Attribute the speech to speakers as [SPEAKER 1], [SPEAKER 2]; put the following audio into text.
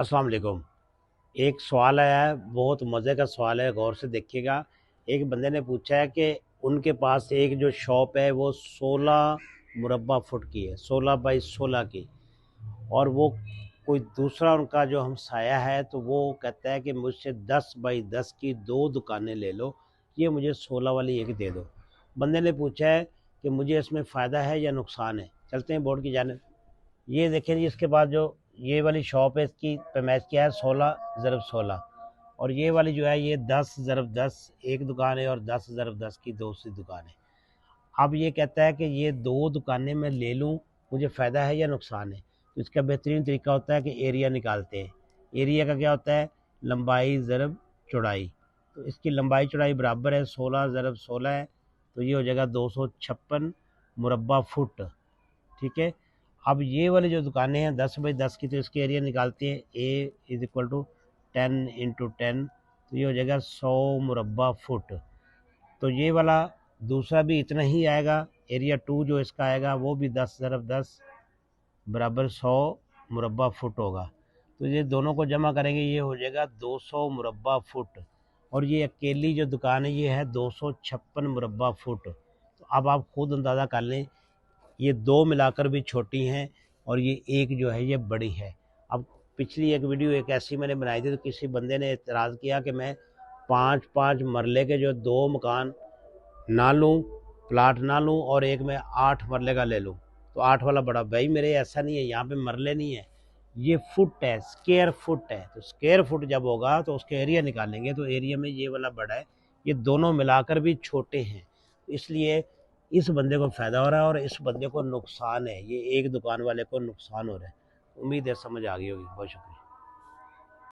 [SPEAKER 1] अस्सलाम वालेकुम। एक सवाल आया है, बहुत मज़े का सवाल है, गौर से देखिएगा। एक बंदे ने पूछा है कि उनके पास एक जो शॉप है वो 16 मुरब्बा फुट की है, 16 बाई 16 की, और वो कोई दूसरा उनका जो हमसाया है तो वो कहता है कि मुझसे 10 बाई 10 की 2 दुकानें ले लो, ये मुझे 16 वाली एक दे दो। बंदे ने पूछा है कि मुझे इसमें फ़ायदा है या नुकसान है। चलते हैं बोर्ड की जानिब। ये देखें जी, इसके बाद जो ये वाली शॉप है इसकी पैमाइश क्या है, 16 × 16, और ये वाली जो है ये 10 × 10 एक दुकान है और 10 × 10 की दूसरी दुकान है। अब ये कहता है कि ये 2 दुकानें मैं ले लूँ, मुझे फ़ायदा है या नुकसान है। तो इसका बेहतरीन तरीका होता है कि एरिया निकालते हैं। एरिया का क्या होता है, लंबाई ज़रब चौड़ाई। तो इसकी लंबाई चौड़ाई बराबर है 16 × 16 है, तो ये हो जाएगा 256 मुरब्बा फुट। ठीक है। अब ये वाली जो दुकानें हैं 10 बाई 10 की, तो इसके एरिया निकालते हैं। ए इज़ इक्वल टू 10 × 10, तो ये हो जाएगा 100 मुरब्बा फुट। तो ये वाला दूसरा भी इतना ही आएगा। एरिया 2 जो इसका आएगा वो भी 10 × 10 बराबर 100 मुरब्बा फुट होगा। तो ये दोनों को जमा करेंगे, ये हो जाएगा 200 मुरब्बा फुट। और ये अकेली जो दुकान है ये है 256 मुरब्बा फुट। तो अब आप खुद अंदाज़ा कर लें, ये 2 मिलाकर भी छोटी हैं और ये एक जो है ये बड़ी है। अब पिछली एक वीडियो एक ऐसी मैंने बनाई थी, तो किसी बंदे ने एतराज़ किया कि मैं 5-5 मरले के जो 2 मकान ना लूँ, प्लाट ना लूँ, और एक मैं 8 मरले का ले लूँ, तो 8 वाला बड़ा। भाई मेरे ऐसा नहीं है, यहाँ पे मरले नहीं है, ये फुट है, स्क्वायर फुट है। तो स्क्वायर फुट जब होगा तो उसके एरिया निकालेंगे, तो एरिया में ये वाला बड़ा है, ये दोनों मिलाकर भी छोटे हैं। इसलिए इस बंदे को फ़ायदा हो रहा है और इस बंदे को नुकसान है, ये एक दुकान वाले को नुकसान हो रहा है। उम्मीद है समझ आ गई होगी। बहुत शुक्रिया।